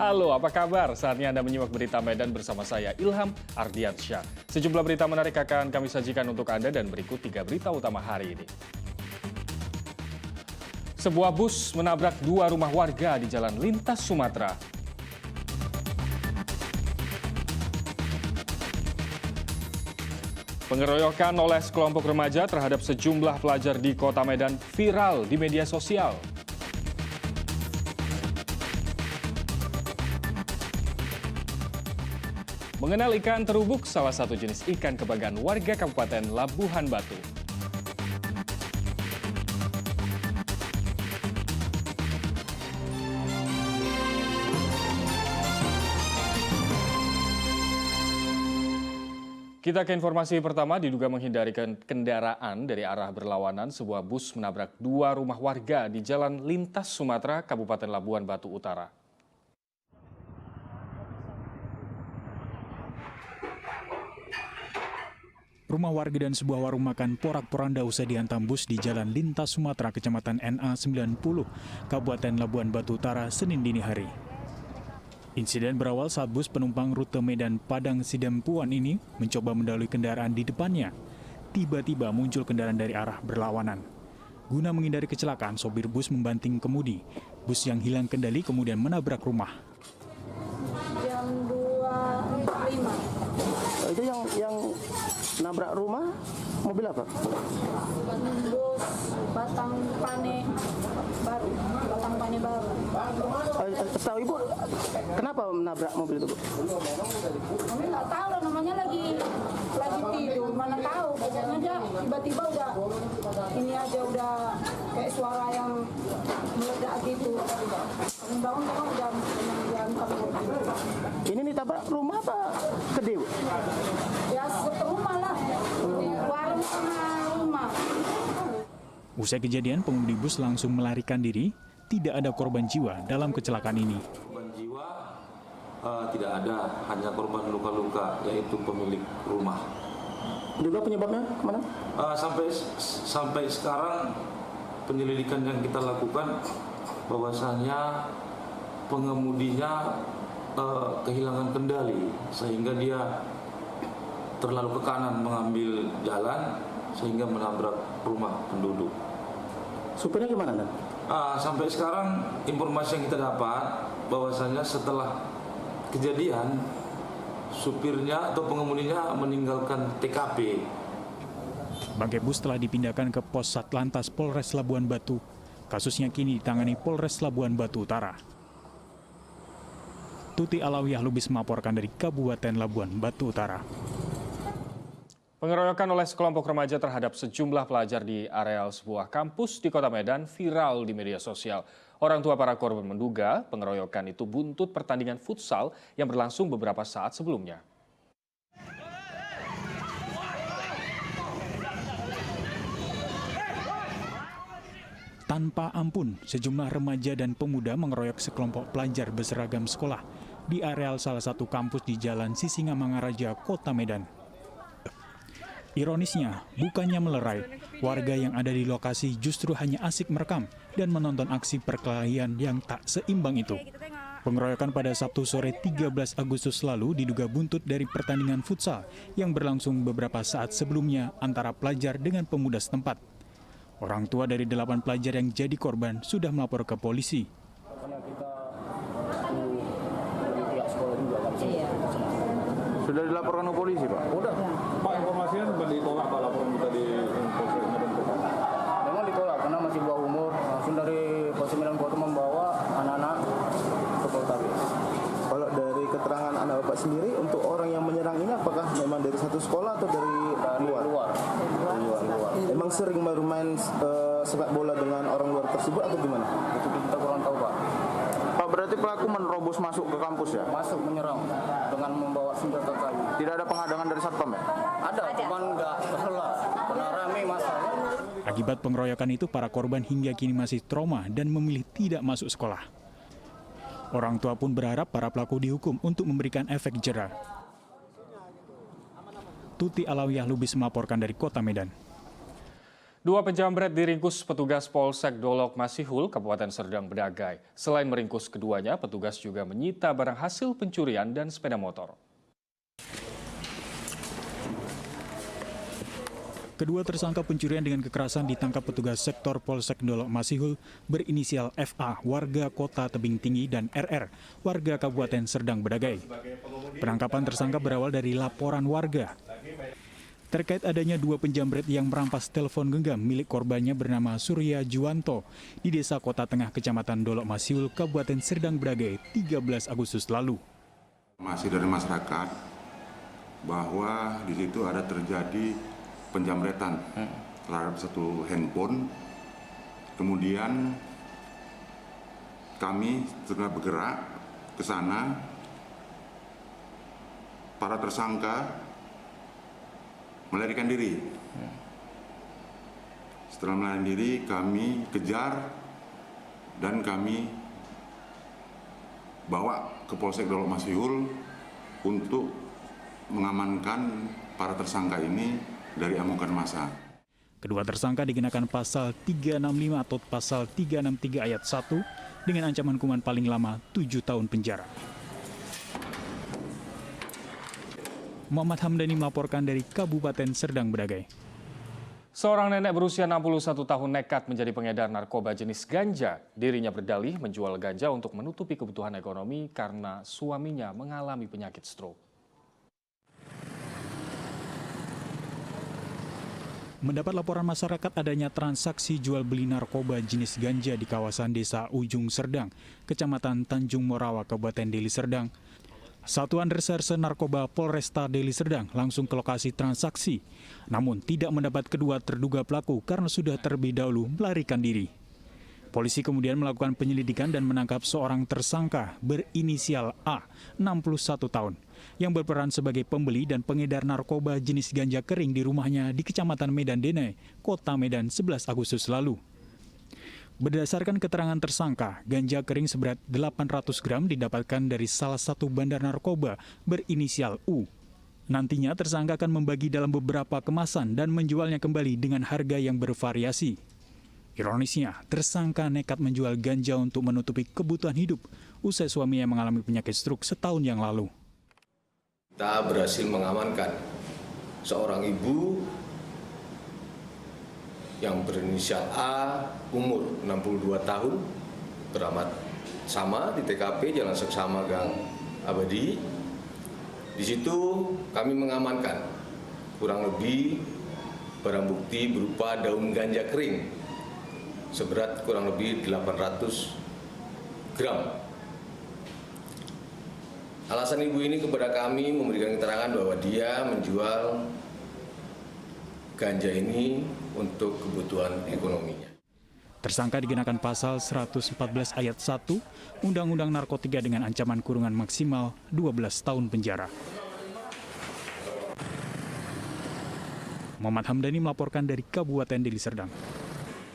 Halo, apa kabar? Saatnya Anda menyimak berita Medan bersama saya, Ilham Ardiansyah. Sejumlah berita menarik akan kami sajikan untuk Anda dan berikut 3 berita utama hari ini. Sebuah bus menabrak 2 rumah warga di Jalan Lintas Sumatera. Pengeroyokan oleh sekelompok remaja terhadap sejumlah pelajar di Kota Medan viral di media sosial. Mengenal ikan terubuk, salah satu jenis ikan kebanggaan warga Kabupaten Labuhan Batu. Kita ke informasi pertama, diduga menghindari kendaraan dari arah berlawanan, sebuah bus menabrak 2 rumah warga di Jalan Lintas Sumatera, Kabupaten Labuhan Batu Utara. Rumah warga dan sebuah warung makan porak-poranda usai dihantam bus di Jalan Lintas Sumatera, Kecamatan NA 90, Kabupaten Labuhan Batu Utara, Senin dini hari. Insiden berawal saat bus penumpang rute Medan Padang Sidempuan ini mencoba mendahului kendaraan di depannya. Tiba-tiba muncul kendaraan dari arah berlawanan. Guna menghindari kecelakaan, sopir bus membanting kemudi. Bus yang hilang kendali kemudian menabrak rumah. Jam 2.05. Itu yang nabrak rumah mobil apa? Bus Batang Pane baru. Tahu Ibu kenapa menabrak mobil itu, Bu? Kami nggak tahu lah, namanya lagi tidur, mana tahu. Pokoknya aja tiba-tiba udah ini aja udah kayak suara yang meledak gitu. Kami bangun udah dihantam mobil. Ini ditabrak rumah apa gede, Bu? Ya satu rumah lah, warung sama rumah. Usai kejadian, pengemudi bus langsung melarikan diri. Tidak ada korban jiwa dalam kecelakaan ini. Korban jiwa tidak ada, hanya korban luka-luka, yaitu pemilik rumah. Juga penyebabnya kemana? Sampai sekarang penyelidikan yang kita lakukan bahwasanya pengemudinya kehilangan kendali sehingga dia terlalu ke kanan mengambil jalan sehingga menabrak rumah penduduk. Supirnya gimana, Dan? Sampai sekarang informasi yang kita dapat bahwasanya setelah kejadian supirnya atau pengemudinya meninggalkan TKP. Bangkai bus telah dipindahkan ke pos Satlantas Polres Labuhan Batu. Kasusnya kini ditangani Polres Labuhan Batu Utara. Tuti Alawiyah Lubis melaporkan dari Kabupaten Labuhan Batu Utara. Pengeroyokan oleh sekelompok remaja terhadap sejumlah pelajar di areal sebuah kampus di Kota Medan viral di media sosial. Orang tua para korban menduga pengeroyokan itu buntut pertandingan futsal yang berlangsung beberapa saat sebelumnya. Tanpa ampun, sejumlah remaja dan pemuda mengeroyok sekelompok pelajar berseragam sekolah di areal salah satu kampus di Jalan Sisingamangaraja, Kota Medan. Ironisnya, bukannya melerai, warga yang ada di lokasi justru hanya asik merekam dan menonton aksi perkelahian yang tak seimbang itu. Pengeroyokan pada Sabtu sore 13 Agustus lalu diduga buntut dari pertandingan futsal yang berlangsung beberapa saat sebelumnya antara pelajar dengan pemuda setempat. Orang tua dari 8 pelajar yang jadi korban sudah melapor ke polisi. Sudah dilaporkan ke polisi, Pak? Udah. Pak, informasinya sempat ditolak Pak laporan kita di Polsek Medan Kota. Memang ditolak karena masih bawah umur. Langsung dari Polsek Medan Kota membawa anak-anak ke Poltabes. Kalau dari keterangan anak Bapak sendiri, untuk orang yang menyerang ini apakah memang dari satu sekolah atau dari luar? Emang sering bermain sepak bola dengan orang luar tersebut atau gimana? Itu kita kurang tahu Pak. Pak, berarti pelaku menerobos masuk ke kampus ya? Masuk menyerang dengan membawa senjata kayu. Tidak ada penghadangan dari satpam ya? Ada, cuman nggak keselah. Karena rame masa. Akibat pengeroyokan itu, para korban hingga kini masih trauma dan memilih tidak masuk sekolah. Orang tua pun berharap para pelaku dihukum untuk memberikan efek jera. Tuti Alawiyah Lubis melaporkan dari Kota Medan. Dua penjamret diringkus petugas Polsek Dolok Masihul, Kabupaten Serdang Bedagai. Selain meringkus keduanya, petugas juga menyita barang hasil pencurian dan sepeda motor. Kedua tersangka pencurian dengan kekerasan ditangkap petugas sektor Polsek Dolok Masihul berinisial FA, warga Kota Tebing Tinggi, dan RR, warga Kabupaten Serdang Bedagai. Penangkapan tersangka berawal dari laporan warga terkait adanya dua penjamret yang merampas telepon genggam milik korbannya bernama Surya Juwanto di Desa Kota Tengah, Kecamatan Dolok Masihul, Kabupaten Serdang Bedagai, 13 Agustus lalu. Masih dari masyarakat bahwa di situ ada terjadi penjamretan terhadap satu handphone. Kemudian kami sudah bergerak ke sana. Para tersangka melarikan diri. Setelah melarikan diri, kami kejar dan kami bawa ke Polsek Dolok Masihul untuk mengamankan para tersangka ini dari amukan massa. Kedua tersangka dikenakan pasal 365 atau pasal 363 ayat 1 dengan ancaman hukuman paling lama 7 tahun penjara. Muhammad Hamdani melaporkan dari Kabupaten Serdang Bedagai. Seorang nenek berusia 61 tahun nekat menjadi pengedar narkoba jenis ganja. Dirinya berdalih menjual ganja untuk menutupi kebutuhan ekonomi karena suaminya mengalami penyakit stroke. Mendapat laporan masyarakat adanya transaksi jual beli narkoba jenis ganja di kawasan Desa Ujung Serdang, Kecamatan Tanjung Morawa, Kabupaten Deli Serdang, Satuan Reserse Narkoba Polresta Deli Serdang langsung ke lokasi transaksi, namun tidak mendapat kedua terduga pelaku karena sudah terlebih dahulu melarikan diri. Polisi kemudian melakukan penyelidikan dan menangkap seorang tersangka berinisial A, 61 tahun, yang berperan sebagai pembeli dan pengedar narkoba jenis ganja kering di rumahnya di Kecamatan Medan Denai, Kota Medan 11 Agustus lalu. Berdasarkan keterangan tersangka, ganja kering seberat 800 gram didapatkan dari salah satu bandar narkoba berinisial U. Nantinya tersangka akan membagi dalam beberapa kemasan dan menjualnya kembali dengan harga yang bervariasi. Ironisnya, tersangka nekat menjual ganja untuk menutupi kebutuhan hidup usai suaminya mengalami penyakit stroke setahun yang lalu. Kita berhasil mengamankan seorang ibu yang berinisial A, umur 62 tahun, beramat sama di TKP Jalan Seksama Gang Abadi. Di situ kami mengamankan kurang lebih barang bukti berupa daun ganja kering seberat kurang lebih 800 gram. Alasan ibu ini kepada kami memberikan keterangan bahwa dia menjual ganja ini untuk kebutuhan ekonominya. Tersangka dikenakan pasal 114 ayat 1 Undang-Undang Narkotika dengan ancaman kurungan maksimal 12 tahun penjara. Muhammad Hamdani melaporkan dari Kabupaten Deli Serdang.